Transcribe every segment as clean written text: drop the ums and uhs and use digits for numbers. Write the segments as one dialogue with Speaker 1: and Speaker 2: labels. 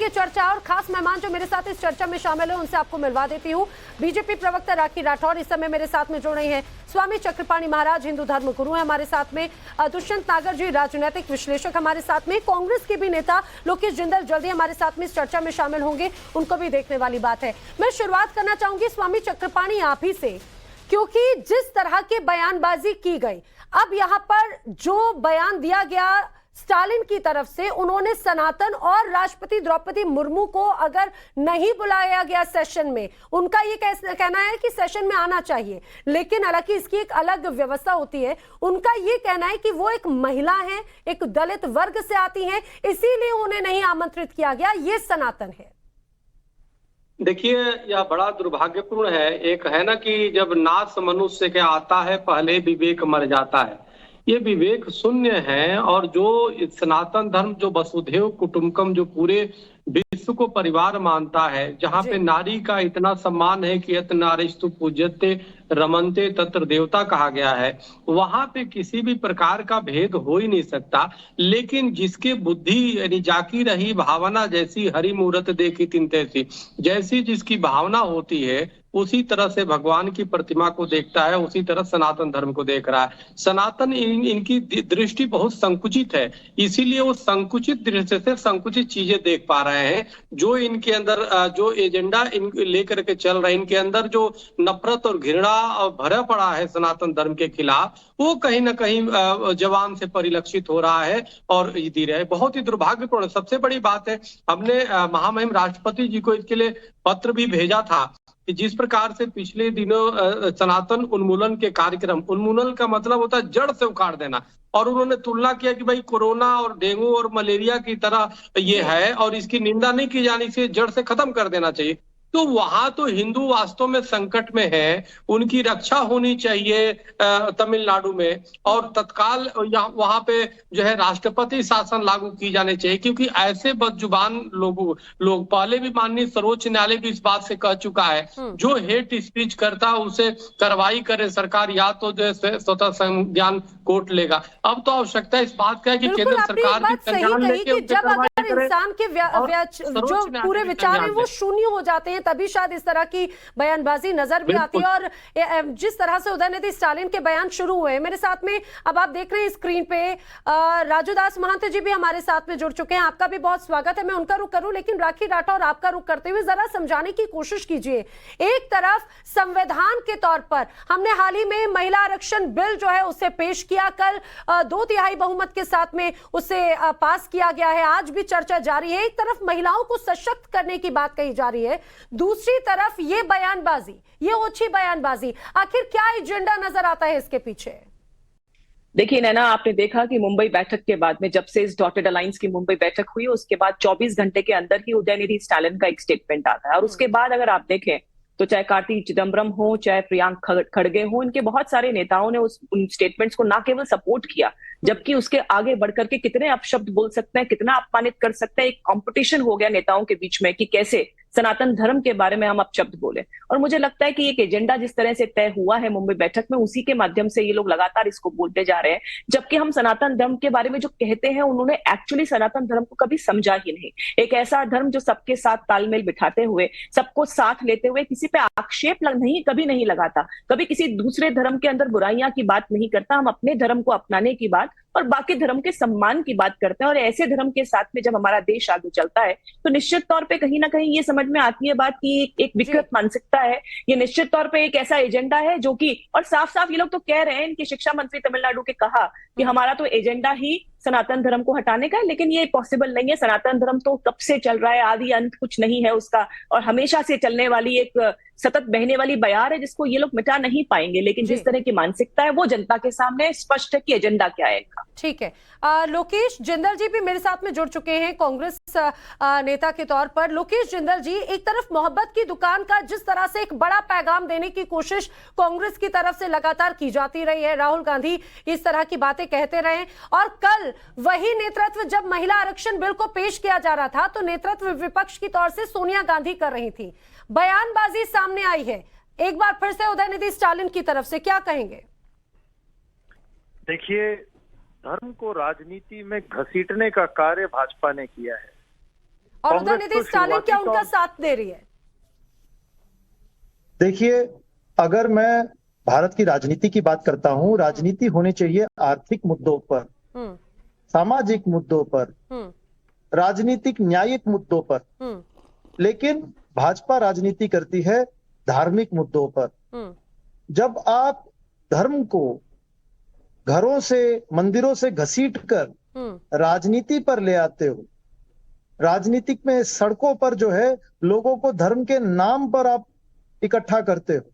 Speaker 1: ये चर्चा और खास मेहमान जो मेरे साथ इस चर्चा में शामिल है उनसे आपको मिलवा देती हूँ। बीजेपी प्रवक्ता राखी राठौर इस समय मेरे साथ में जुड़ रही हैं। स्वामी चक्रपाणी महाराज हिंदू धर्म गुरु है हमारे साथ में। दुष्यंत नागर जी राजनीतिक विश्लेषक हमारे साथ में। कांग्रेस के भी नेता लोकेश जिंदल जल्दी हमारे साथ में इस चर्चा में शामिल होंगे, उनको भी देखने वाली बात है। मैं शुरुआत करना चाहूंगी स्वामी चक्रपाणी आप ही से, क्योंकि जिस तरह की बयानबाजी की गई, अब यहाँ पर जो बयान दिया गया स्टालिन की तरफ से, उन्होंने सनातन और राष्ट्रपति द्रौपदी मुर्मू को अगर नहीं बुलाया गया सेशन में, उनका ये कहना है कि सेशन में आना चाहिए, लेकिन हालांकि इसकी एक अलग व्यवस्था होती है। उनका ये कहना है कि वो एक महिला है, एक दलित वर्ग से आती हैं, इसीलिए उन्हें नहीं आमंत्रित किया गया, ये सनातन है।
Speaker 2: देखिए, यह बड़ा दुर्भाग्यपूर्ण है। एक है ना कि जब नाश मनुष्य के आता है, पहले विवेक मर जाता है। ये विवेक शून्य है। और जो सनातन धर्म, जो वसुधैव कुटुंबकम, जो पूरे विश्व को परिवार मानता है, जहाँ पे नारी का इतना सम्मान है कि यत् नारीस्तु पूज्यते रमन्ते तत्र देवता कहा गया है, वहां पे किसी भी प्रकार का भेद हो ही नहीं सकता। लेकिन जिसके बुद्धि यानी जाकी रही भावना, जैसी हरि मूरत देखी तिन तैसी, जैसी जिसकी भावना होती है उसी तरह से भगवान की प्रतिमा को देखता है, उसी तरह सनातन धर्म को देख रहा है। सनातन इनकी दृष्टि बहुत संकुचित है, इसीलिए वो संकुचित दृष्टि से संकुचित चीजें देख पा रहे हैं। जो इनके अंदर जो एजेंडा लेकर के चल रहा है, इनके अंदर जो नफरत और घृणा भरा पड़ा है सनातन धर्म के खिलाफ, वो कहीं ना कहीं जवान से परिलक्षित हो रहा है और धीरे है। बहुत ही दुर्भाग्यपूर्ण। सबसे बड़ी बात है, हमने महामहिम राष्ट्रपति जी को इसके लिए पत्र भी भेजा था कि जिस प्रकार से पिछले दिनों सनातन उन्मूलन के कार्यक्रम, उन्मूलन का मतलब होता है जड़ से उखाड़ देना, और उन्होंने तुलना किया कि भाई कोरोना और डेंगू और मलेरिया की तरह ये है और इसकी निंदा नहीं की जानी चाहिए, जड़ से खत्म कर देना चाहिए। तो वहां तो हिंदू वास्तव में संकट में है, उनकी रक्षा होनी चाहिए तमिलनाडु में, और तत्काल वहां पे जो है राष्ट्रपति शासन लागू की जाने चाहिए। क्योंकि ऐसे बदजुबान लोग पहले भी माननीय सर्वोच्च न्यायालय भी इस बात से कह चुका है, जो हेट स्पीच करता उसे कार्रवाई करे सरकार, या तो जो है स्वतः संज्ञान कोर्ट लेगा। अब तो आवश्यकता इस बात का है कि केंद्र सरकार भी संज्ञान लेके
Speaker 1: जब अगर इंसान के जो पूरे विचार है वो शून्य हो जाते हैं, तभी शायद इस तरह की बयानबाजी नजर भी आती है। और जिस तरह से उदयनिधि स्टालिन के बयान शुरू हुए, मेरे साथ में अब आप देख रहे हैं स्क्रीन पे राजू दास महंत जी भी हमारे साथ में जुड़ चुके हैं। आपका भी बहुत स्वागत है। मैं उनका रुख करूं, लेकिन राखी राठौर आपका रुख करते हुए जरा समझाने की कोशिश कीजिए। एक तरफ संविधान के तौर पर हमने हाल ही में महिला आरक्षण बिल जो है उसे पेश किया, कल 2/3 बहुमत के साथ में उसे पास किया गया है, आज भी चर्चा जारी है। एक तरफ महिलाओं को सशक्त करने की बात कही जा रही है, दूसरी तरफ ये बयानबाजी, ये ओछी बयानबाजी, आखिर क्या एजेंडा नजर आता है इसके पीछे?
Speaker 3: देखिए नैना, आपने देखा कि मुंबई बैठक के बाद में, जब से इस डॉटेड अलायंस की मुंबई बैठक हुई, उसके बाद 24 घंटे के अंदर ही उदयनिधि स्टालिन का एक स्टेटमेंट आता है। और उसके बाद अगर आप देखें तो चाहे कार्ति चिदम्बरम हो, चाहे प्रियांक खड़गे हो, इनके बहुत सारे नेताओं ने उन स्टेटमेंट्स को ना केवल सपोर्ट किया, जबकि उसके आगे बढ़कर के कितने अपशब्द बोल सकते हैं, कितना अपमानित कर सकते हैं। एक कंपटीशन हो गया नेताओं के बीच में कि कैसे सनातन धर्म के बारे में हम अपशब्द बोले। और मुझे लगता है कि एक एजेंडा जिस तरह से तय हुआ है मुंबई बैठक में, उसी के माध्यम से ये लोग लगातार इसको बोलते जा रहे हैं। जबकि हम सनातन धर्म के बारे में जो कहते हैं, उन्होंने एक्चुअली सनातन धर्म को कभी समझा ही नहीं। एक ऐसा धर्म जो सबके साथ तालमेल बिठाते हुए, सबको साथ लेते हुए, किसी पे आक्षेप कभी नहीं लगाता, कभी किसी दूसरे धर्म के अंदर बुराइयां की बात नहीं करता। हम अपने धर्म को अपनाने की बात और बाकी धर्म के सम्मान की बात करते हैं। और ऐसे धर्म के साथ में जब हमारा देश आगे चलता है, तो निश्चित तौर पे कहीं ना कहीं ये समझ में आती है बात कि एक विकृत मानसिकता है। ये निश्चित तौर पे एक ऐसा एजेंडा है जो कि, और साफ साफ ये लोग तो कह रहे हैं, इनके शिक्षा मंत्री तमिलनाडु के कहा कि हमारा तो एजेंडा ही सनातन धर्म को हटाने का है, लेकिन ये पॉसिबल नहीं है। सनातन धर्म तो कब से चल रहा है, आदि अंत कुछ नहीं है उसका, और हमेशा से चलने वाली एक सतत बहने वाली बयार है, जिसको ये लोग मिटा नहीं पाएंगे। लेकिन जिस तरह की मानसिकता है वो जनता के सामने स्पष्ट है कि एजेंडा क्या है इनका।
Speaker 1: ठीक है, लोकेश जिंदल जी भी मेरे साथ में जुड़ चुके हैं कांग्रेस नेता के तौर पर। लोकेश जिंदल जी, एक तरफ मोहब्बत की दुकान का जिस तरह से एक बड़ा पैगाम देने की कोशिश कांग्रेस की तरफ से लगातार की जाती रही है, राहुल गांधी इस तरह की बातें कहते रहे, और कल वही नेतृत्व जब महिला आरक्षण बिल को पेश किया जा रहा था तो नेतृत्व विपक्ष की तौर से सोनिया गांधी कर रही थी। बयानबाजी सामने आई है, एक बार फिर से उदयनिधि स्टालिन की तरफ से, क्या कहेंगे?
Speaker 4: देखिए, धर्म को राजनीति में घसीटने का कार्य भाजपा ने किया है।
Speaker 1: और
Speaker 2: कांग्रेस
Speaker 1: उदयनिधि
Speaker 2: तो
Speaker 1: स्टालिन क्या
Speaker 2: शुरुआती
Speaker 1: उनका
Speaker 2: तौर-
Speaker 1: साथ दे रही है?
Speaker 4: देखिए, अगर मैं भारत की राजनीति की बात करता हूं, राजनीति होनी चाहिए आर्थिक मुद्दों पर,
Speaker 1: हम्म
Speaker 4: सामाजिक मुद्दों पर,
Speaker 1: हम्म
Speaker 4: राजनीतिक न्यायिक मुद्दों पर।
Speaker 1: हम्म
Speaker 4: लेकिन भाजपा राजनीति करती है धार्मिक मुद्दों पर।
Speaker 1: हम्म
Speaker 4: जब आप धर्म को घरों से, मंदिरों से घसीट कर राजनीति पर ले आते हो, राजनीतिक में सड़कों पर जो है लोगों को धर्म के नाम पर आप इकट्ठा करते हो,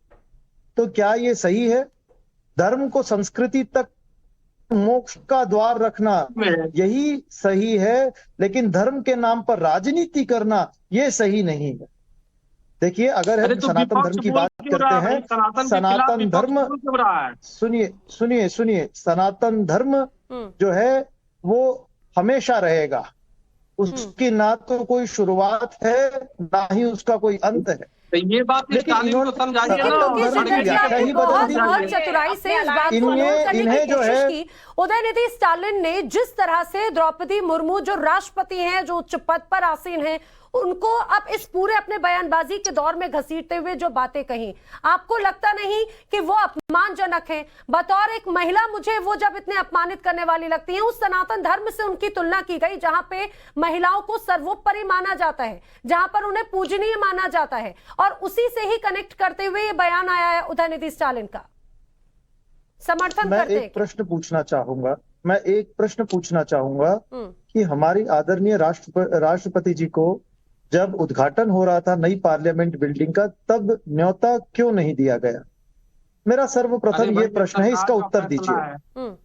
Speaker 4: तो क्या ये सही है? धर्म को संस्कृति तक मोक्ष का द्वार रखना यही सही है, लेकिन धर्म के नाम पर राजनीति करना ये सही नहीं है। देखिए, अगर
Speaker 2: अरे
Speaker 4: हम
Speaker 2: तो
Speaker 4: सनातन
Speaker 2: विपक्ष
Speaker 4: धर्म की
Speaker 2: बोल
Speaker 4: बात
Speaker 2: क्यों रहा
Speaker 4: करते
Speaker 2: है
Speaker 4: हैं,
Speaker 2: भाई? सनातन के खिलाफ
Speaker 4: सनातन
Speaker 2: विपक्ष
Speaker 4: धर्म,
Speaker 2: बोल क्यों रहा है?
Speaker 4: सुनिए, सनातन धर्म जो है वो हमेशा रहेगा। उसकी ना तो कोई शुरुआत है, ना ही उसका कोई अंत है।
Speaker 2: तो ये बात
Speaker 4: लेकिन
Speaker 2: स्टालिन को
Speaker 4: इन्होंने
Speaker 2: समझाइए
Speaker 1: लेकिन
Speaker 2: ना।
Speaker 1: लोकेश
Speaker 4: धर्म की
Speaker 1: जिंदल जी
Speaker 4: व्याख्या
Speaker 1: आपने
Speaker 4: ही बदल
Speaker 1: बहुत
Speaker 4: दी
Speaker 1: बहुत
Speaker 4: है।
Speaker 1: चतुराई से इस बात को
Speaker 4: इन्हें-
Speaker 1: नोट करने की
Speaker 4: इन्हें जो
Speaker 1: कोशिश
Speaker 4: है-
Speaker 1: की। उदयनिधि स्टालिन ने जिस तरह से द्रौपदी मुर्मू जो राष्ट्रपति हैं, जो उच्च पद पर आसीन हैं, उनको अब इस पूरे अपने बयानबाजी के दौर में घसीटते हुए जो बातें कही, आपको लगता नहीं कि वो अपमानजनक है? बतौर एक महिला मुझे वो जब इतने अपमानित करने वाली लगती हैं, उस सनातन धर्म से उनकी तुलना की गई जहां पे महिलाओं को सर्वोपरि माना जाता है, जहां पर उन्हें पूजनीय माना जाता है, और उसी से ही कनेक्ट करते हुए ये बयान आया है उदयनिधि स्टालिन का। समर्थन
Speaker 4: मैं
Speaker 1: करते हैं
Speaker 4: एक प्रश्न पूछना चाहूंगा
Speaker 1: हम्म
Speaker 4: कि हमारी आदरणीय राष्ट्रपति जी को जब उद्घाटन हो रहा था नई पार्लियामेंट बिल्डिंग का, तब न्योता क्यों नहीं दिया गया? मेरा सर्वप्रथम ये प्रश्न है, इसका उत्तर दीजिए।
Speaker 1: हम्म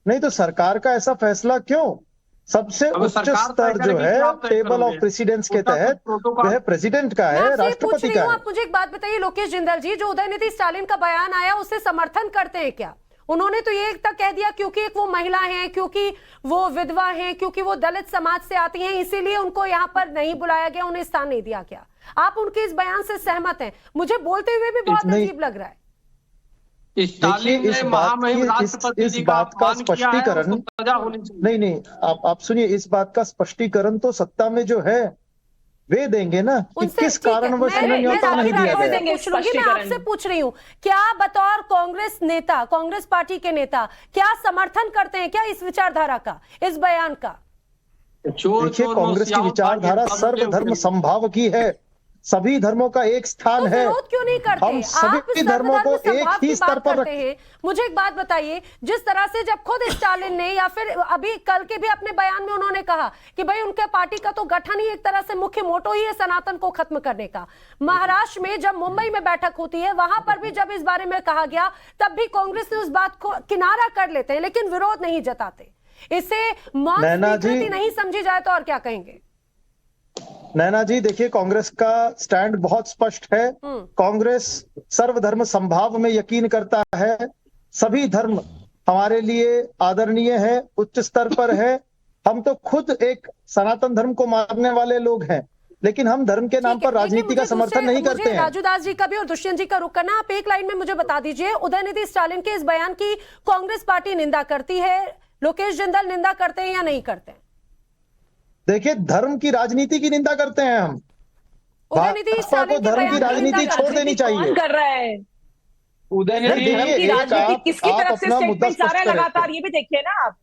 Speaker 4: नहीं तो सरकार का ऐसा फैसला क्यों? सबसे
Speaker 2: अब
Speaker 4: उच्च
Speaker 2: सरकार तय
Speaker 4: स्तर जो
Speaker 2: करेगी
Speaker 4: है
Speaker 2: कि आप तय
Speaker 4: टेबल
Speaker 2: करोगे।
Speaker 4: ऑफ प्रेसिडेंट्स के
Speaker 2: उसका
Speaker 4: तहत
Speaker 2: कुछ प्रोटोकॉल-
Speaker 4: वह प्रेसिडेंट का
Speaker 1: मैं
Speaker 4: है,
Speaker 1: आपसे ये पूछ
Speaker 4: राष्ट्रपति
Speaker 1: रही
Speaker 4: का
Speaker 1: हूँ,
Speaker 4: है।
Speaker 1: आप मुझे एक बात बताइए लोकेश जिंदल जी, जो उदयनिधि स्टालिन का बयान आया उससे समर्थन करते हैं क्या? उन्होंने तो ये तक कह दिया क्योंकि एक वो महिला हैं, क्योंकि वो विधवा हैं, क्योंकि वो दलित समाज से आती हैं, इसीलिए उनको यहाँ पर नहीं बुलाया गया, उन्हें स्थान नहीं दिया गया। आप उनके इस बयान से सहमत हैं? मुझे बोलते हुए भी बहुत
Speaker 4: नहीं।
Speaker 1: अजीब लग रहा है।
Speaker 2: स्टालिन
Speaker 4: देखिए,
Speaker 2: ने
Speaker 4: इस
Speaker 2: महामहिम
Speaker 4: बात
Speaker 2: राष्ट्रपति जी
Speaker 4: की-
Speaker 2: का
Speaker 4: इस बात का
Speaker 2: अपमान किया है,
Speaker 4: स्पष्टीकरण
Speaker 2: उसको सजा होनी चाहिए।
Speaker 4: नहीं, आप सुनिए, इस बात का स्पष्टीकरण तो सत्ता में जो है वे देंगे ना कि
Speaker 1: उनसे
Speaker 4: किस
Speaker 1: ठीक है,
Speaker 4: कारणवश
Speaker 1: मैं
Speaker 4: उन्हें न्योता
Speaker 1: राखी
Speaker 4: नहीं दिया
Speaker 1: राठौर से
Speaker 4: गया।
Speaker 3: देंगे
Speaker 1: पूछ लूंगी। मैं
Speaker 3: स्पष्टीकरण।
Speaker 1: आपसे पूछ रही हूँ, क्या बतौर कांग्रेस नेता, कांग्रेस पार्टी के नेता, क्या समर्थन करते हैं क्या इस विचारधारा का, इस बयान का?
Speaker 2: चोर
Speaker 4: देखिए,
Speaker 2: चोर
Speaker 4: कांग्रेस की
Speaker 2: मुस्याओं
Speaker 4: विचारधारा
Speaker 2: भाग्य
Speaker 4: सर्वधर्म
Speaker 2: बाबू
Speaker 4: संभाव की है, सभी धर्मों का एक स्थान
Speaker 1: तो
Speaker 4: है।
Speaker 1: विरोध क्यों नहीं करते?
Speaker 4: हम सभी
Speaker 1: आप इस
Speaker 4: धर्मों को
Speaker 1: सर्वधर्म
Speaker 4: एक
Speaker 1: संभाव
Speaker 4: ही
Speaker 1: की
Speaker 4: स्तर
Speaker 1: बात
Speaker 4: पर
Speaker 1: करते हैं। मुझे एक बात बताइए, जिस तरह से जब खुद स्टालिन ने या फिर अभी कल के भी अपने बयान में उन्होंने कहा कि भाई उनके पार्टी का तो गठन ही एक तरह से मुख्य मोटो ही है सनातन को खत्म करने का। महाराष्ट्र में जब मुंबई में बैठक होती है, वहां पर भी जब इस बारे में कहा गया, तब भी कांग्रेस ने उस बात को किनारा कर लेते हैं, लेकिन विरोध नहीं जताते। इसे मौन
Speaker 4: नैना जी-
Speaker 1: स्वीकृति नहीं समझी जाए तो और क्या कहेंगे?
Speaker 4: नैना जी, देखिए, कांग्रेस का स्टैंड बहुत स्पष्ट है। कांग्रेस सर्वधर्म संभाव में यकीन करता है। सभी धर्म हमारे लिए आदरणीय है, उच्च स्तर पर है। हम तो खुद एक सनातन धर्म को मानने वाले लोग हैं, लेकिन हम धर्म के नाम
Speaker 1: ठीक है,
Speaker 4: पर राजनीति
Speaker 1: देखिए,
Speaker 4: का
Speaker 1: मुझे
Speaker 4: समर्थन नहीं करते हैं।
Speaker 1: राजू दास जी का भी और दुष्यंत जी का रुख करना। आप एक लाइन में मुझे बता दीजिए, उदयनिधि स्टालिन के इस बयान की कांग्रेस पार्टी निंदा करती है, लोकेश जिंदल निंदा करते हैं या नहीं करते हैं?
Speaker 4: देखिए, धर्म की राजनीति की निंदा करते हैं हम।
Speaker 1: उदयनिधि
Speaker 4: भाजपा
Speaker 1: स्टालिन
Speaker 4: को
Speaker 1: के
Speaker 4: धर्म
Speaker 1: बयान
Speaker 4: की
Speaker 1: की
Speaker 4: राजनीति
Speaker 1: निंदा
Speaker 4: छोड़
Speaker 1: करते हैं।
Speaker 4: देनी चाहिए।
Speaker 3: कौन कर रहा है?
Speaker 2: उदयनिधि
Speaker 4: देखिए,
Speaker 3: की
Speaker 4: एक
Speaker 3: राजनीति
Speaker 4: आप-
Speaker 3: किसकी
Speaker 4: आप
Speaker 3: तरफ से
Speaker 4: अपना मुद्दा
Speaker 3: स्टेटमेंट आ रहा है
Speaker 4: स्पष्ट करें।
Speaker 3: लगातार, ये भी देखिए ना आप।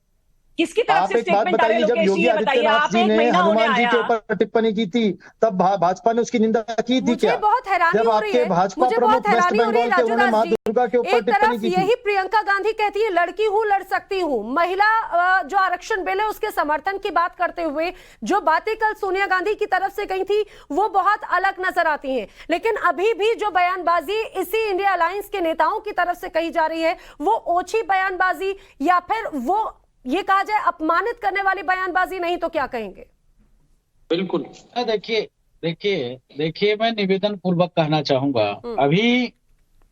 Speaker 3: किसकी तरफ
Speaker 4: आप
Speaker 3: से
Speaker 4: एक बात
Speaker 3: स्टेटमेंट आ रहे
Speaker 4: बताइए,
Speaker 3: हैं?
Speaker 4: जब
Speaker 3: लोकेश जी
Speaker 4: योगी
Speaker 3: ये बताइए,
Speaker 4: आदित्यनाथ
Speaker 3: आप
Speaker 4: जी
Speaker 3: एक
Speaker 4: ने
Speaker 3: महीना होने
Speaker 4: हनुमान जी के
Speaker 3: आया।
Speaker 4: ऊपर टिप्पणी की थी, तब भाजपा ने उसकी निंदा की थी
Speaker 1: मुझे
Speaker 4: क्या?
Speaker 1: बहुत हैरानी
Speaker 4: जब
Speaker 1: हो रही
Speaker 4: आपके
Speaker 1: है,
Speaker 4: भाजपा
Speaker 1: मुझे
Speaker 4: प्रमुख
Speaker 1: बहुत
Speaker 4: वेस्ट
Speaker 1: हैरानी हो रही है
Speaker 4: बंगाल के
Speaker 1: राजू
Speaker 4: उन्होंने मां
Speaker 1: दास
Speaker 4: दुर्गा के
Speaker 1: जी।
Speaker 4: ऊपर
Speaker 1: एक
Speaker 4: टिप्पणी
Speaker 1: तरफ
Speaker 4: की थी।
Speaker 1: यही प्रियंका गांधी कहती है लड़की हूं लड़ सकती हूं, महिला जो आरक्षण बिल है उसके समर्थन की बात करते हुए जो बातें कल सोनिया गांधी की तरफ से कही थी वो बहुत अलग नजर आती हैं। लेकिन अभी भी जो बयानबाजी इसी इंडिया अलायंस के नेताओं की तरफ से कही जा रही है वो ओछी बयानबाजी या फिर वो ये कहा जाए अपमानित करने वाली बयानबाजी नहीं तो क्या कहेंगे?
Speaker 2: बिल्कुल।
Speaker 5: देखिए मैं निवेदन पूर्वक कहना चाहूंगा, अभी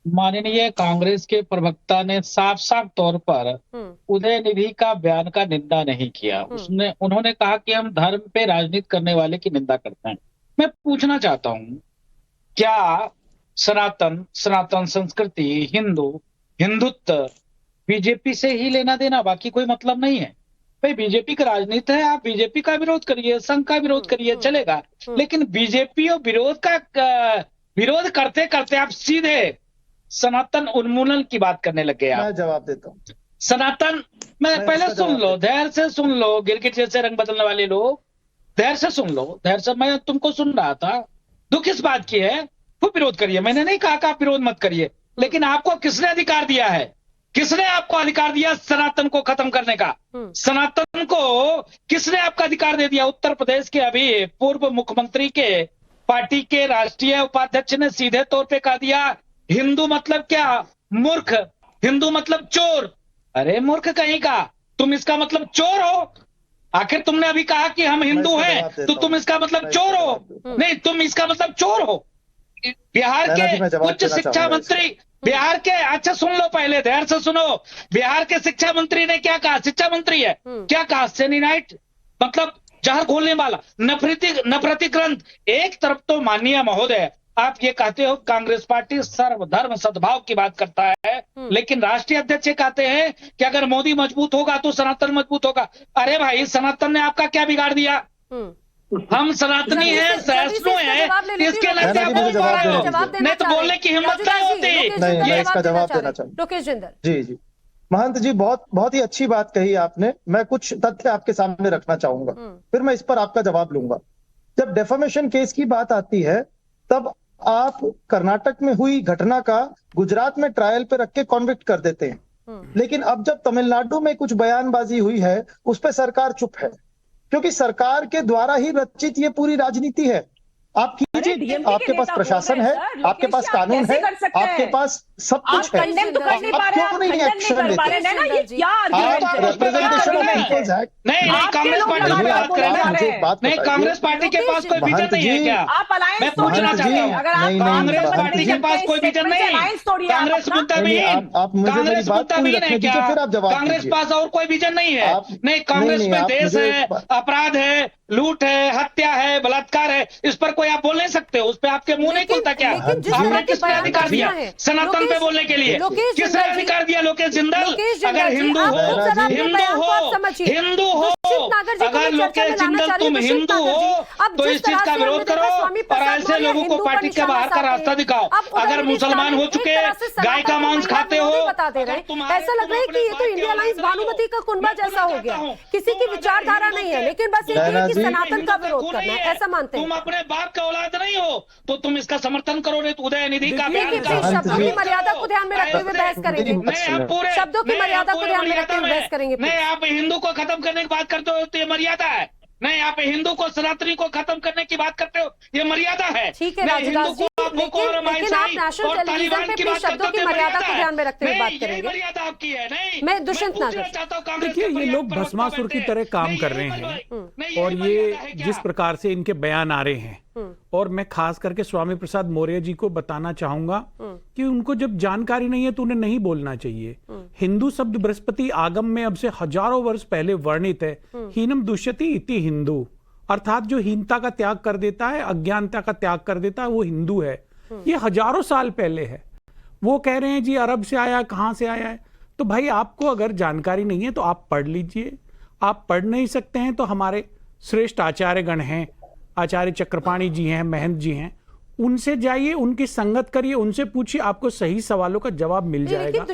Speaker 5: माननीय कांग्रेस के प्रवक्ता ने साफ साफ तौर पर उदयनिधि का बयान का निंदा नहीं किया। उन्होंने कहा कि हम धर्म पे राजनीति करने वाले की निंदा करते हैं। मैं पूछना चाहता हूं, क्या सनातन संस्कृति, हिंदुत्व बीजेपी से ही लेना देना, बाकी कोई मतलब नहीं है? भाई बीजेपी का राजनीति है, आप बीजेपी का विरोध करिए, संघ का विरोध करिए, चलेगा। लेकिन बीजेपी और विरोध करते करते आप सीधे सनातन उन्मूलन की बात करने लगे। आप
Speaker 4: मैं जवाब देता हूँ।
Speaker 5: सनातन मैं पहले सुन लो, धैर्य से सुन लो, गिरगिट जैसे रंग बदलने वाले लोग, धैर्य से सुन लो, धैर्य से। मैं तुमको सुन रहा था। दुख इस बात की है, खूब विरोध करिए, मैंने नहीं कहा कि आप विरोध मत करिए, लेकिन आपको किसने अधिकार दिया है? किसने आपको अधिकार दिया सनातन को खत्म करने का? सनातन को किसने आपका अधिकार दे दिया? उत्तर प्रदेश के अभी पूर्व मुख्यमंत्री के पार्टी के राष्ट्रीय उपाध्यक्ष ने सीधे तौर पे कह दिया हिंदू मतलब क्या? मूर्ख। हिंदू मतलब चोर। अरे मूर्ख कहीं का, तुम इसका मतलब चोर हो? आखिर तुमने अभी कहा कि हम हिंदू हैं, तो तुम इसका मतलब चोर हो? नहीं, तुम इसका मतलब चोर हो। बिहार के उच्च शिक्षा मंत्री, बिहार के, अच्छा सुन लो पहले, ध्यान से सुनो। बिहार के शिक्षा मंत्री ने क्या कहा? शिक्षा मंत्री है, क्या कहा? सेनिनाइट मतलब जहर घोलने वाला, नफरती ग्रंथ। एक तरफ तो माननीय महोदय आप ये कहते हो कांग्रेस पार्टी सर्वधर्म सद्भाव की बात करता है, लेकिन राष्ट्रीय अध्यक्ष कहते हैं कि अगर मोदी मजबूत होगा तो सनातन मजबूत होगा। अरे भाई, सनातन ने आपका क्या बिगाड़ दिया? हम सनातनी हैं, सहिष्णु हैं, इसके लिए आप बोल पा रहे हो? नहीं तो बोलने की हिम्मत नहीं होती।
Speaker 4: नहीं, मैं इसका जवाब देना चाहूंगा।
Speaker 1: लोकेश जिंदल
Speaker 4: जी, महंत जी, बहुत ही अच्छी बात कही आपने। मैं कुछ तथ्य आपके सामने रखना चाहूंगा, फिर मैं इस पर आपका जवाब लूंगा। जब डेफेमेशन केस की बात आती है, तब आप कर्नाटक में हुई घटना का गुजरात में ट्रायल पे रख के कॉन्विक्ट कर देते हैं, लेकिन अब जब तमिलनाडु में कुछ बयानबाजी हुई है, उस पर सरकार चुप है, क्योंकि सरकार के द्वारा ही रचित ये पूरी राजनीति है। आप कीजिए, आपके पास प्रशासन है, आपके पास कानून है, आपके पास सब कुछ है, आप क्यों नहीं एक्शन लेते? आप रिप्रेजेंटेशन ऑफ पीपल्स एक्ट,
Speaker 5: नहीं, कांग्रेस पार्टी की बात करें, नहीं, कांग्रेस पार्टी के पास कोई विजन नहीं है क्या? मैं पूछना चाहता हूँ, कांग्रेस पार्टी के पास कोई विजन नहीं? कांग्रेस मुद्दाविहीन, कांग्रेस मुद्दाविहीन है क्या? कांग्रेस पास और कोई विजन नहीं है? नहीं, कांग्रेस में देश है, अपराध है, लूट है, हत्या है, बलात्कार है, इस पर कोई आप बोल नहीं सकते? उस पर आपके मुंह नहीं खुलता क्या? आपने किसने अधिकार दिया सनातन पे बोलने के लिए? किसने अधिकार दिया? लोकेश जिंदल, अगर हिंदू हो, अगर लोकेश जिंदल तुम हिंदू हो तो इस चीज का विरोध करो और ऐसे लोगों को पार्टी के बाहर का रास्ता दिखाओ। अगर मुसलमान हो चुके, गाय का मांस खाते हो,
Speaker 1: ऐसा लग रहा है कि ये तो इंडिया अलायंस भानुमति का कुनबा जैसा हो गया, किसी की विचारधारा नहीं है, लेकिन बस एक सनातन का विरोध करना है, ऐसा मानते हैं।
Speaker 5: तुम अपने बाप का औलाद नहीं हो तो तुम इसका समर्थन करो, नहीं तो उदय निधि का
Speaker 1: शब्दों की मर्यादा को ध्यान में रखते हुए बहस करेंगे। शब्दों की मर्यादा को ध्यान में रखते हुए बहस करेंगे।
Speaker 5: नहीं, आप हिंदू को खत्म करने की बात करते हो तो ये मर्यादा है। नहीं, आप हिंदू को, सनातनी को खत्म करने की बात करते हो, ये मर्यादा है।
Speaker 1: ठीक है राजदास जी, लेकिन आप नेशनल टेलीविजन पे भी शब्दों की मर्यादा को ध्यान में रखते हुए बात करेंगे।
Speaker 5: मर्यादा आपकी है। नहीं,
Speaker 1: मैं दुष्यंत नागर,
Speaker 6: देखिए ये लोग भस्मासुर की तरह काम कर रहे हैं और ये जिस प्रकार से इनके बयान आ रहे हैं, और मैं खास करके स्वामी प्रसाद मौर्य जी को बताना चाहूंगा कि उनको जब जानकारी नहीं है तो उन्हें नहीं बोलना चाहिए। हिंदू शब्द बृहस्पति आगम में अब से हजारों वर्ष पहले वर्णित है, हीनम दुष्यति इति हिंदू, अर्थात जो हीनता का त्याग कर देता है, अज्ञानता का त्याग कर देता है, वो हिंदू है। ये हजारों साल पहले है। वो कह रहे हैं जी अरब से आया, कहां से आया है? तो भाई आपको अगर जानकारी नहीं है तो आप पढ़ लीजिए। आप पढ़ नहीं सकते हैं तो हमारे श्रेष्ठ आचार्यगण हैं, आचार्य चक्रपाणी जी हैं, महंत जी हैं, उनसे जाइए, उनकी संगत करिए, उनसे पूछिए, आपको सही सवालों का जवाब मिल जाएगा।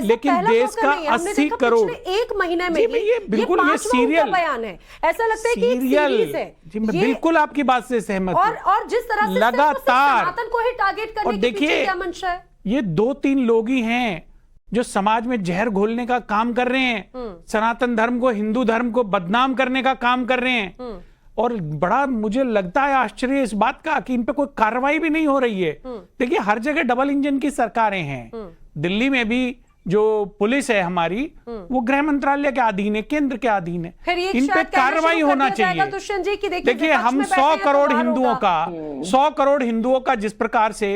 Speaker 1: लेकिन
Speaker 6: देश का 80 करोड़
Speaker 1: एक महीने में
Speaker 6: ये बिल्कुल ये सीरियल
Speaker 1: बयान है, ऐसा लगता है कि एक सीरीज है।
Speaker 6: जी मैं बिल्कुल आपकी बात से सहमत हूं।
Speaker 1: और जिस तरह से
Speaker 6: लगातार
Speaker 1: सनातन को ही टारगेट करने के पीछे क्या मंशा है?
Speaker 6: ये 2-3 लोग ही हैं जो समाज में जहर घोलने का काम कर रहे हैं, सनातन धर्म को, हिंदू धर्म को बदनाम करने का काम कर रहे हैं। और बड़ा मुझे लगता है आश्चर्य इस बात का कि इन पे कोई कार्रवाई भी नहीं हो रही है। देखिए हर जगह डबल इंजन की सरकारें हैं। दिल्ली में भी जो पुलिस है हमारी, वो गृह मंत्रालय के अधीन है, केंद्र के अधीन है। इन पे कार्रवाई होना चाहिए। देखिए हम 100 करोड़ हिंदुओं का 100 करोड़ हिंदुओं का जिस प्रकार से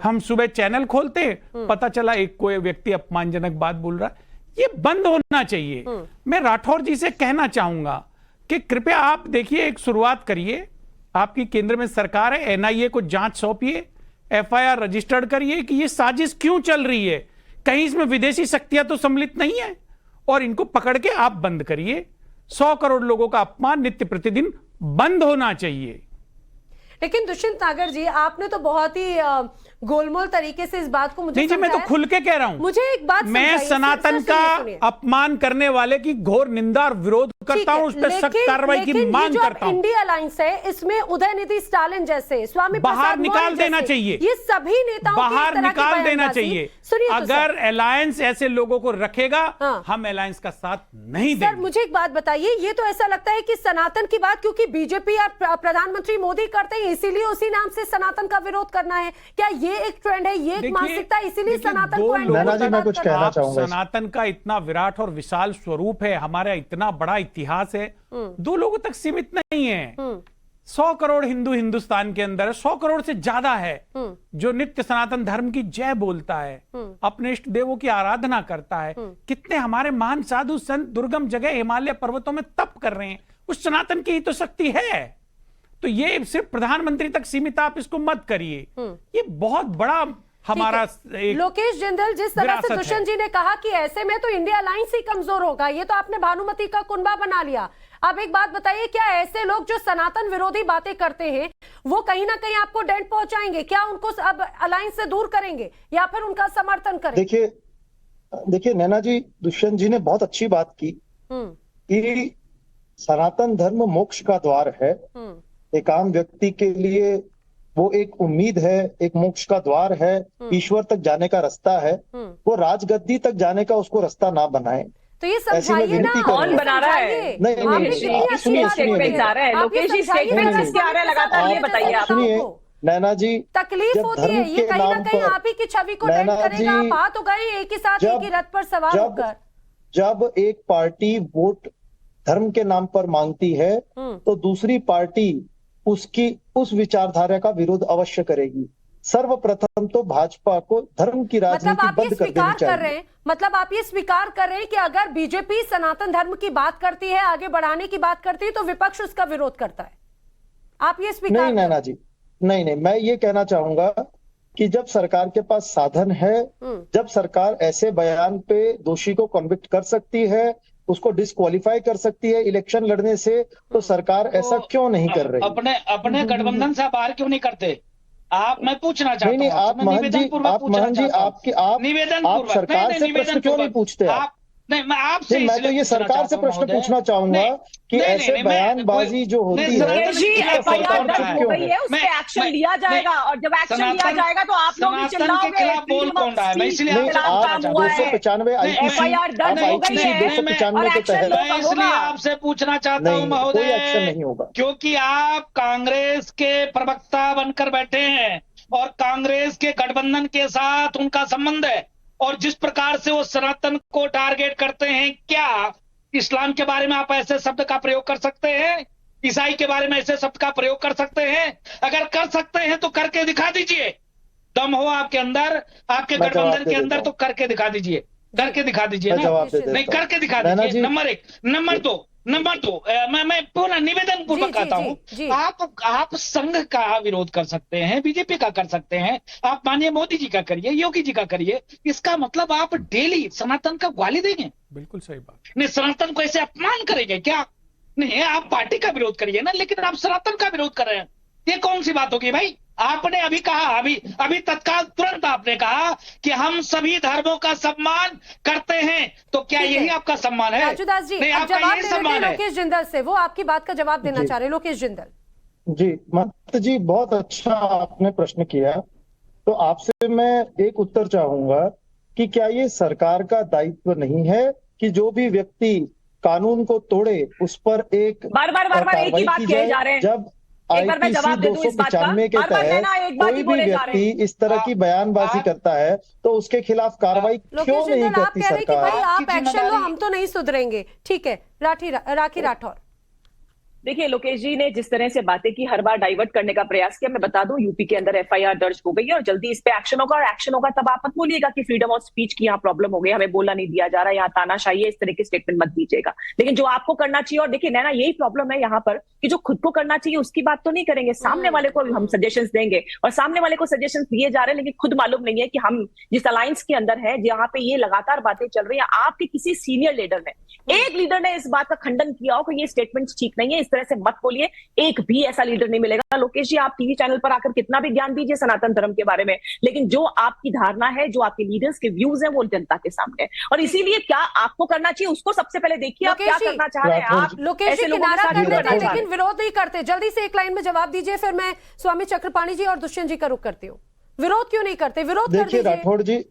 Speaker 6: हम सुबह चैनल खोलते, पता चला एक कोई व्यक्ति अपमानजनक बात बोल रहा है, ये बंद होना चाहिए। मैं राठौर जी से कहना चाहूंगा कि कृपया आप देखिए, एक शुरुआत करिए, आपकी केंद्र में सरकार है, एनआईए को जांच सौंपिए, एफआईआर रजिस्टर्ड करिए कि ये साजिश क्यों चल रही है, कहीं इसमें विदेशी शक्तियां तो सम्मिलित नहीं है, और इनको पकड़ के आप बंद करिए। 100 करोड़ लोगों का अपमान नित्य प्रतिदिन बंद होना चाहिए।
Speaker 1: लेकिन दुष्यंत नागर जी, आपने तो बहुत ही गोलमोल तरीके से इस बात को मुझे
Speaker 6: नहीं जी, मैं तो खुल के कह रहा हूं।
Speaker 1: मुझे एक बात
Speaker 6: मैं सनातन का अपमान करने वाले की घोर निंदा और विरोध करता हूं, उस पर सख्त कार्रवाई की मांग करता हूं।
Speaker 1: इंडिया अलायंस है, इसमें उदयनिधि स्टालिन जैसे, स्वामी
Speaker 6: बाहर निकाल देना चाहिए,
Speaker 1: ये सभी नेताओं
Speaker 6: बाहर निकाल देना चाहिए।
Speaker 1: सुनिए,
Speaker 6: अगर अलायंस ऐसे लोगों को रखेगा, हम अलायंस का साथ नहीं देंगे।
Speaker 1: सर मुझे एक बात बताइए, ये तो ऐसा लगता है कि सनातन की बात क्योंकि बीजेपी और प्रधानमंत्री मोदी करते हैं, इसीलिए उसी नाम से सनातन का विरोध करना है क्या? ये एक ट्रेंड है, ये एक मानसिकता, इसीलिए सनातन को
Speaker 4: नैना जी मैं कुछ कहना चाहूंगा।
Speaker 6: सनातन का इतना विराट और विशाल स्वरूप है, हमारा इतना बड़ा इतिहास है, 2 लोगों तक सीमित नहीं है। 100 करोड़ हिंदू हिंदुस्तान के अंदर है, 100 करोड़ से ज्यादा है जो नित्य सनातन धर्म की जय बोलता है, अपने इष्ट देवों की आराधना करता है। कितने हमारे महान साधु संत दुर्गम जगह हिमालय पर्वतों में तप कर रहे हैं, उस सनातन की ही तो शक्ति है। तो ये सिर्फ प्रधानमंत्री तक सीमित आप इसको मत करिए, ये बहुत बड़ा हमारा एक
Speaker 1: लोकेश जिंदल, जिस तरह से दुष्यंत जी ने कहा कि ऐसे में तो इंडिया अलायंस ही कमजोर होगा, ये तो आपने भानुमति का कुनबा बना लिया। अब एक बात बताइए, क्या ऐसे लोग जो सनातन विरोधी बातें करते हैं वो कहीं ना कहीं आपको डेंट पहुंचाएंगे? क्या उनको अब अलायंस से दूर करेंगे या फिर उनका समर्थन करेंगे?
Speaker 4: देखिए नैना जी, दुष्यंत जी ने बहुत अच्छी बात की कि सनातन धर्म मोक्ष का द्वार है। एक आम व्यक्ति के लिए वो एक उम्मीद है, एक मोक्ष का द्वार है, ईश्वर तक जाने का रास्ता है। वो राजगद्दी तक जाने का उसको रास्ता ना बनाए।
Speaker 1: तो ये समझाइए ना,
Speaker 3: कौन बना रहा है?
Speaker 4: नहीं, सुनिए
Speaker 3: लोकेश जी स्टेटमेंट किसके आ रहे हैं लगातार, ये बताइए आप।
Speaker 4: सुनिए नैना जी,
Speaker 1: तकलीफ होती है, ये कहीं ना कहीं आप ही की छवि को डेंट करेगा। आप आ तो गए एक ही साथ एक ही रथ पर सवार होकर।
Speaker 4: जब एक पार्टी वोट धर्म के नाम पर मांगती है तो दूसरी पार्टी उसकी उस विचारधारा का विरोध अवश्य करेगी। सर्वप्रथम तो भाजपा को धर्म की राजनीति बंद कर देनी चाहिए।
Speaker 1: मतलब आप ये स्वीकार कर रहे हैं कि अगर बीजेपी सनातन धर्म की बात करती है, आगे बढ़ाने की बात करती है, तो विपक्ष उसका विरोध करता है? आप ये स्वीकार?
Speaker 4: नहीं नैना जी, नहीं, मैं ये कहना चाहूंगा कि जब सरकार के पास साधन है, जब सरकार ऐसे बयान पे दोषी को कन्विक्ट कर सकती है, उसको डिस्क्वालीफाई कर सकती है इलेक्शन लड़ने से, तो सरकार ऐसा क्यों नहीं कर रही?
Speaker 5: अपने गठबंधन से बाहर क्यों नहीं करते? मैं पूछना चाहता हूँ।
Speaker 4: नहीं, आप महंत जी, आप सरकार से प्रश्न क्यों नहीं पूछते?
Speaker 5: नहीं, मैं आपसे
Speaker 4: मैं तो ये सरकार से प्रश्न पूछना चाहूंगा कि ऐसे बयानबाजी जो होती है,
Speaker 3: FIR दर्ज हो गई है, उस पे एक्शन लिया जाएगा, और जब एक्शन लिया जाएगा तो आप लोग भी चिल्लाओगे।
Speaker 5: बोल कौन रहा है? मैं इसलिए
Speaker 4: आप 295
Speaker 3: FIR दर्ज हो गई है,
Speaker 4: 295 के तहत
Speaker 5: मैं इसलिए आपसे पूछना चाहता हूँ महोदय,
Speaker 4: कोई एक्शन नहीं होगा,
Speaker 5: क्योंकि आप कांग्रेस के प्रवक्ता बनकर बैठे हैं और कांग्रेस के गठबंधन के साथ उनका संबंध है, और जिस प्रकार से वो सनातन को टारगेट करते हैं, क्या इस्लाम के बारे में आप ऐसे शब्द का प्रयोग कर सकते हैं? ईसाई के बारे में ऐसे शब्द का प्रयोग कर सकते हैं? अगर कर सकते हैं तो करके दिखा दीजिए। दम हो आपके अंदर, आपके गठबंधन के अंदर, तो करके दिखा दीजिए, करके दिखा दीजिए ना। नहीं, करके दिखा दीजिए। नंबर 1। नंबर दो, मैं पूरा निवेदन पूर्वक कहता हूँ, आप संघ का विरोध कर सकते हैं, बीजेपी का कर सकते हैं, आप माननीय मोदी जी का करिए, योगी जी का करिए, इसका मतलब आप डेली सनातन का गाली देंगे?
Speaker 6: बिल्कुल सही बात
Speaker 5: नहीं, सनातन को ऐसे अपमान करेंगे क्या? नहीं, आप पार्टी का विरोध करिए ना, लेकिन आप सनातन का विरोध कर रहे हैं, ये कौन सी बात होगी भाई? आपने अभी कहा, अभी तत्काल तुरंत आपने कहा कि हम सभी धर्मों का सम्मान करते हैं, तो क्या यही आपका सम्मान है?
Speaker 1: राजूदास जी,
Speaker 5: नहीं, आपका यही सम्मान है।
Speaker 1: लोकेश जिंदल से, वो आपकी बात का जवाब देना चाह रहे हैं। लोकेश जिंदल
Speaker 4: जी, महंत जी बहुत अच्छा आपने प्रश्न किया, तो आपसे मैं एक उत्तर चाहूंगा कि क्या ये सरकार का दायित्व नहीं है कि जो भी व्यक्ति कानून को तोड़े उस पर एक
Speaker 3: बार एक ही बात कहे जा रहे हैं।
Speaker 4: जब IPC 295 के तहत कोई भी व्यक्ति इस तरह की बयानबाजी करता है तो उसके खिलाफ कार्रवाई क्यों नहीं करती सरकार?
Speaker 1: आप एक्शन लो, हम तो नहीं सुधरेंगे। ठीक है, राखी राठौर।
Speaker 3: देखिए लोकेश जी ने जिस तरह से बातें की, हर बार डाइवर्ट करने का प्रयास किया। मैं बता दूं यूपी के अंदर एफआईआर दर्ज हो गई है और जल्दी इस पे एक्शन होगा। और एक्शन होगा तब आप मत बोलिएगा कि फ्रीडम ऑफ स्पीच की यहाँ प्रॉब्लम हो गई, हमें बोलना नहीं दिया जा रहा, यहाँ तानाशाही है, इस तरह की स्टेटमेंट मत दीजिएगा। लेकिन जो आपको करना चाहिए, और देखिए नैना यही प्रॉब्लम है यहाँ पर कि जो खुद को करना चाहिए उसकी बात तो नहीं करेंगे, सामने वाले को हम सजेशंस देंगे और सामने वाले को सजेशंस दिए जा रहे हैं, लेकिन खुद मालूम नहीं है कि हम जिस अलायंस के अंदर है जहाँ पे ये लगातार बातें चल रही है, आपके किसी सीनियर लीडर ने, एक लीडर ने इस बात का खंडन किया हो कि ये स्टेटमेंट्स ठीक नहीं है, इस तरह से मत बोलिए। एक भी ऐसा लीडर नहीं मिलेगा। लोकेश जी आप टीवी चैनल पर आकर कितना भी ज्ञान दीजिए सनातन धर्म के बारे में, लेकिन जो आपकी धारणा है, जो आपके लीडर्स के व्यूज हैं, वो जनता के सामने है। और इसीलिए क्या आपको करना चाहिए उसको सबसे पहले देखिए, आप क्या करना चाह रहे हैं। आप
Speaker 1: लोकेश जी किनारा कर देते हैं लेकिन विरोध नहीं करते। जल्दी से एक लाइन में जवाब दीजिए, फिर मैं स्वामी चक्रपाणी जी और दुष्यंत जी का रुख करती हूँ। विरोध क्यों नहीं करते? विरोध कर दीजिए।
Speaker 4: राठौड़ जी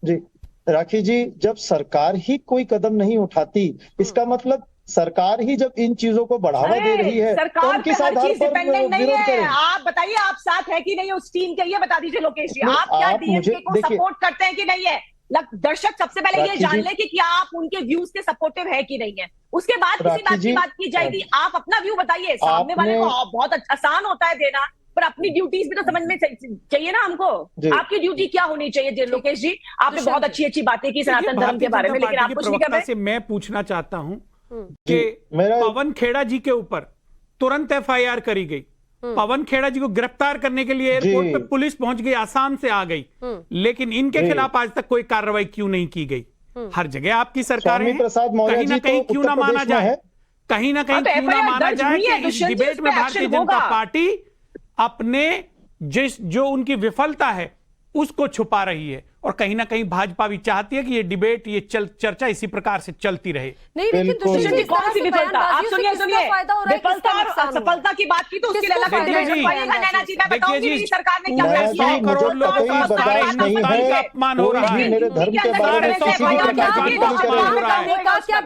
Speaker 4: जी राखी जी, जब सरकार ही कोई कदम नहीं उठाती, इसका मतलब सरकार ही जब इन चीजों को बढ़ावा दे रही है,
Speaker 3: सरकार
Speaker 4: तो किस आधार पर विरोध करें?
Speaker 3: आप बताइए, आप साथ है कि नहीं उस टीम के, ये बता दीजिए लोकेश जी। आप क्या डीएमके को सपोर्ट करते हैं कि नहीं है? दर्शक सबसे पहले ये जान ले कि क्या आप उनके व्यूज के सपोर्टिव है कि नहीं है, उसके बाद किसी बात की बात की जाएगी। आप अपना व्यू बताइए, सामने वाले को बहुत आसान होता है देना, पर अपनी ड्यूटीज भी तो समझ में चाहिए ना हमको। आपकी ड्यूटी क्या होनी चाहिए? लोकेश जी आपने बहुत अच्छी बातें की सनातन धर्म के बारे में, लेकिन आप कुछ नहीं कर रहे।
Speaker 6: मैं पूछना चाहता हूं कि पवन खेड़ा जी के ऊपर तुरंत एफआईआर करी गई, पवन खेड़ा जी को गिरफ्तार करने के लिए एयरपोर्ट पे पुलिस पहुंच गई, आसाम से आ गई, लेकिन इनके खिलाफ आज तक कोई कार्रवाई क्यों नहीं की गई? हर जगह आपकी सरकार है, कहीं ना कहीं क्यों ना माना जाए, कहीं ना कहीं क्यों ना माना जाए कि इस डिबेट में भारतीय जनता पार्टी अपने जो उनकी विफलता है उसको छुपा रही है, और कहीं ना कहीं भाजपा भी चाहती है कि ये डिबेट, ये चर्चा इसी प्रकार से चलती रहे।
Speaker 1: नहीं, लेकिन दुष्यंत जी कौन सी विफलता? आप सुनिए
Speaker 3: विफलता और सफलता की बात की तो उसके लिए अलग नैना जी मैं बताऊंगी मेरी सरकार ने क्या किया।
Speaker 6: 100 करोड़ लोगों का सारे हिंदुस्तान का अपमान हो रहा है,
Speaker 4: मेरे धर्म के बारे में किसी भी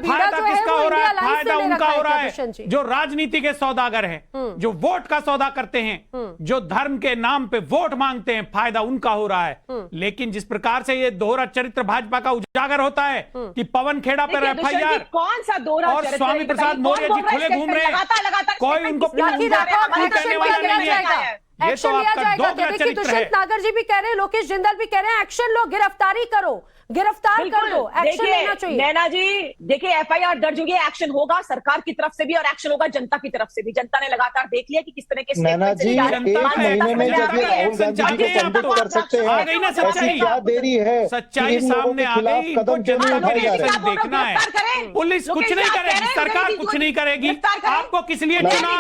Speaker 6: फायदा किसका हो रहा है? फायदा उनका हो रहा है जो राजनीति के सौदागर हैं, जो वोट का सौदा करते हैं, जो धर्म के नाम पे वोट मांगते हैं, फायदा उनका हो रहा है। लेकिन जिस प्रकार से ये दोहरा चरित्र भाजपा का उजागर होता है कि पवन खेड़ा पर एफआईआर
Speaker 3: कौन सा दोहरा
Speaker 6: और स्वामी प्रसाद मौर्य जी खुले घूम रहे हैं, कोई उनको कहने वाला नहीं है। ये तो आपका दोगला चरित्र है।
Speaker 1: दुष्यंत नागर जी भी कह रहे हैं, लोकेश जिंदाल भी कह रहे हैं, एक्शन लो, गिरफ्तारी करो, गिरफ्तार कर दो, एक्शन लेना चाहिए।
Speaker 3: नैना जी देखिए एफआईआर दर्ज होगी, एक्शन होगा सरकार की तरफ से भी और एक्शन होगा जनता की तरफ से भी। जनता ने लगातार देख लिया कि किस तरह के
Speaker 4: नैना जी एक महीने में जब ये राहुल गांधी जी को संबित कर सकते हैं, ऐसी क्या देरी है?
Speaker 6: सच्चाई सामने आ गई,
Speaker 4: कदम क्यों नहीं उठाए जा रहे?
Speaker 6: देखना है, पुलिस कुछ नहीं करेगी, सरकार कुछ नहीं करेगी। आपको किस लिए चुना?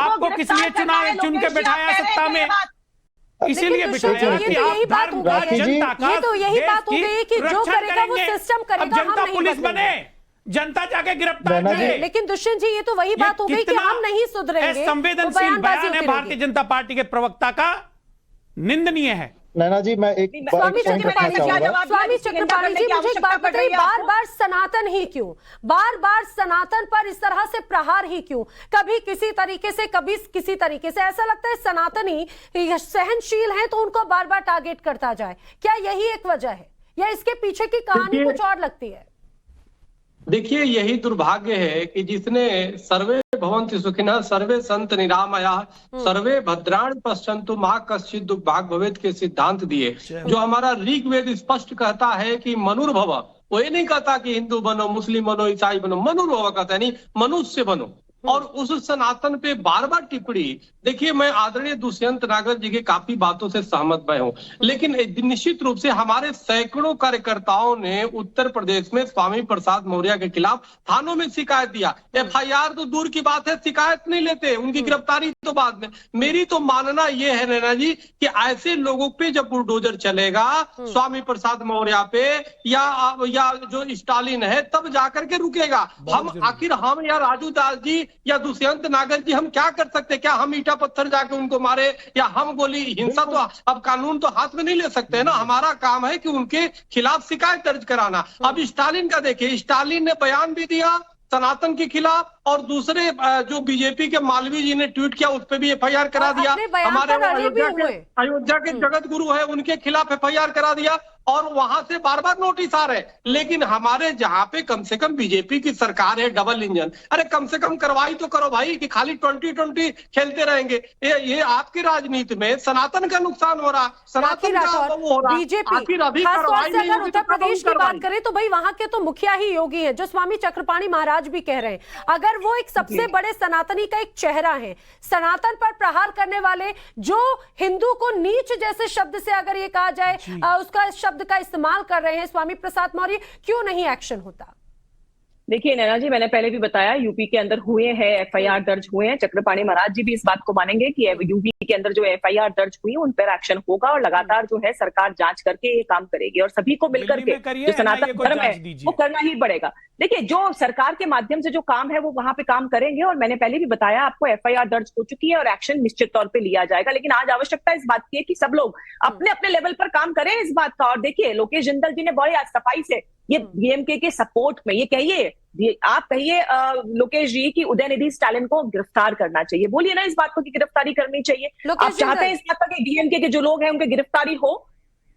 Speaker 6: आपको किस लिए चुना? चुन के बैठाया सत्ता में, इसीलिए बिठाया कि आप धर्म का, जनता का,
Speaker 1: ये तो यही बात हो गई कि जो करेगा वो सिस्टम करेगा,
Speaker 6: अब जनता पुलिस बने, जनता जाके गिरफ्तार करे।
Speaker 1: लेकिन दुष्यंत जी ये तो वही बात हो गई कि हम नहीं सुधरेंगे।
Speaker 6: संवेदनशील बयान है भारतीय जनता पार्टी के प्रवक्ता का, निंदनीय है।
Speaker 4: नैना जी मैं एक
Speaker 1: स्वामी चक्रपाणी जी मुझे एक बात बताइए, बार बार सनातन ही क्यों? बार बार सनातन पर इस तरह से प्रहार ही क्यों? कभी किसी तरीके से, कभी किसी तरीके से। ऐसा लगता है सनातनी सहनशील हैं तो उनको बार बार टारगेट करता जाए। क्या यही एक वजह है या इसके पीछे की कहानी कुछ और लगती है?
Speaker 2: देखिए यही दुर्भाग्य है कि जिसने सर्वे भवन्ति सुखिनः सर्वे सन्तु निरामयाः सर्वे भद्राणि पश्यन्तु मा कश्चित् दुर्भाग् भवेत् के सिद्धांत दिए, जो हमारा ऋग्वेद स्पष्ट कहता है कि मनुर्भव। वो ये नहीं कहता कि हिंदू बनो, मुस्लिम बनो, ईसाई बनो, मनुर्भव कहता है, नहीं मनुष्य बनो। और उस सनातन पे बार बार टिप्पणी, देखिए मैं आदरणीय दुष्यंत नागर जी की काफी बातों से सहमत मैं हूँ, लेकिन निश्चित रूप से हमारे सैकड़ों कार्यकर्ताओं ने उत्तर प्रदेश में स्वामी प्रसाद मौर्य के खिलाफ थानों में शिकायत दिया। एफआईआर तो दूर की बात है, शिकायत नहीं लेते, उनकी गिरफ्तारी तो बाद में। मेरी तो मानना यह है नैना जी कि ऐसे लोगों पे जब बुलडोजर चलेगा स्वामी प्रसाद मौर्य पे या जो स्टालिन है, तब जाकर के रुकेगा। हम आखिर हम या राजू दास जी या दुष्यंत नागर जी हम क्या कर सकते? क्या हम ईटा पत्थर जाके उनको मारे या हम गोली? हिंसा तो अब कानून तो हाथ में नहीं ले सकते है ना। हमारा काम है कि उनके खिलाफ शिकायत दर्ज कराना। अब स्टालिन का देखिए, स्टालिन ने बयान भी दिया सनातन के खिलाफ, और दूसरे जो बीजेपी के मालवीय जी ने ट्वीट किया उस पर भी एफआईआर करा दिया। हमारे अयोध्या के जगत गुरु है उनके खिलाफ एफआईआर करा दिया। और वहां से बार बार नोटिस आ रहे हैं। लेकिन हमारे जहां पे कम से कम बीजेपी की सरकार है, डबल इंजन, अरे कम से कम कार्रवाई तो करो भाई, कि खाली 2020 खेलते रहेंगे। ये आपकी राजनीति में सनातन का नुकसान हो रहा, सनातन का वो हो रहा।
Speaker 1: बीजेपी
Speaker 2: आखिर अभी
Speaker 1: खासतौर
Speaker 2: कार्रवाई
Speaker 1: से
Speaker 2: नहीं
Speaker 1: अगर
Speaker 2: होगी
Speaker 1: उत्तर
Speaker 2: तो कब
Speaker 1: प्रदेश
Speaker 2: होगी
Speaker 1: की बात
Speaker 2: कार्रवाई?
Speaker 1: करें तो भाई वहां के तो मुखिया ही योगी हैं, जो स्वामी चक्रपाणी महाराज भी कह रहे हैं। अगर वो एक सबसे बड़े सनातनी का एक चेहरा है, सनातन पर प्रहार करने वाले, जो हिंदू को नीच जैसे शब्द से अगर ये कहा जाए उसका शब्द का इस्तेमाल कर रहे हैं स्वामी प्रसाद मौर्य, क्यों नहीं एक्शन होता?
Speaker 3: देखिए नैना जी, मैंने पहले भी बताया यूपी के अंदर हुए हैं, एफआईआर दर्ज हुए हैं। चक्रपाणी महाराज जी भी इस बात को मानेंगे कि यूपी के अंदर जो एफआईआर दर्ज हुई उन पर एक्शन होगा और लगातार जो है सरकार जांच करके ये काम करेगी और सभी को मिलकर के जो सनातन धर्म है वो करना ही पड़ेगा। देखिए जो सरकार के माध्यम से जो काम है वो वहां पे काम करेंगे और मैंने पहले भी बताया आपको, एफआईआर दर्ज हो चुकी है और एक्शन निश्चित तौर पे लिया जाएगा। लेकिन आज आवश्यकता इस बात की है कि सब लोग अपने अपने लेवल पर काम करें इस बात का। और देखिए लोकेश जिंदल जी ने बड़े आज सफाई से ये डीएमके के सपोर्ट में ये कहिए, आप कहिए लोकेश जी की उदयनिधि स्टालिन को गिरफ्तार करना चाहिए, बोलिए ना इस बात को कि गिरफ्तारी करनी चाहिए। आप चाहते हैं इस बात का कि डीएमके के जो लोग हैं उनकी गिरफ्तारी हो?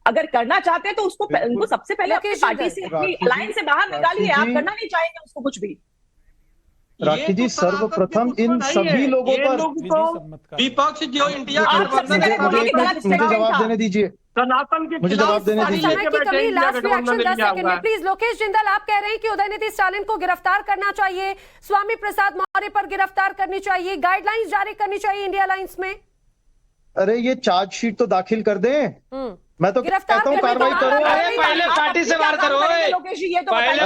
Speaker 3: अगर करना चाहते हैं तो उनको सबसे पहले अपनी पार्टी से, अपनी अलायंस से बाहर निकालिए। आप करना नहीं चाहेंगे उसको कुछ भी।
Speaker 4: राखी जी, सर्वप्रथम इन सभी लोगों पर
Speaker 2: विपक्ष जो इंडिया
Speaker 4: मुझे जवाब देने दीजिए,
Speaker 2: सनातन के
Speaker 4: मुझे जवाब देने दीजिए।
Speaker 1: समय की कमी, लास्ट रिएक्शन 10 सेकंड में प्लीज। लोकेश जिंदल, आप कह रहे हैं कि उदयनिधि स्टालिन को गिरफ्तार करना चाहिए, स्वामी प्रसाद मौर्य पर गिरफ्तार करनी चाहिए, गाइडलाइंस जारी करनी चाहिए इंडिया अलायंस में।
Speaker 4: अरे ये चार्जशीट तो दाखिल कर दें। मैं तो कहता हूँ कार्रवाई करो।
Speaker 7: पहले पार्टी से बाहर करो, पहले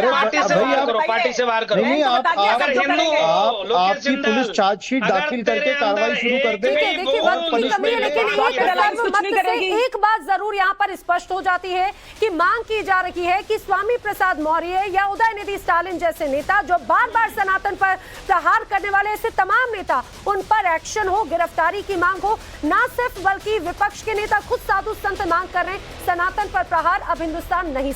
Speaker 7: पार्टी से बाहर करो, पार्टी से बाहर करो।
Speaker 4: नहीं,
Speaker 7: अगर हिंदू हो,
Speaker 4: आपकी पुलिस चार्जशीट दाखिल करके कार्रवाई शुरू कर दे।
Speaker 1: देखिए वक्त की कमी है, लेकिन एक बात जरूर यहाँ पर स्पष्ट हो जाती है कि मांग की जा रही है कि स्वामी प्रसाद मौर्य या उदयनिधि स्टालिन जैसे नेता जो बार बार सनातन पर प्रहार करने वाले ऐसे तमाम नेता, उन पर एक्शन हो, गिरफ्तारी की मांग हो। ना सिर्फ बल्कि विपक्ष के नेता खुद साधु संत मांग कर रहे हैं, सनातन पर प्रहार अब हिंदुस्तान नहीं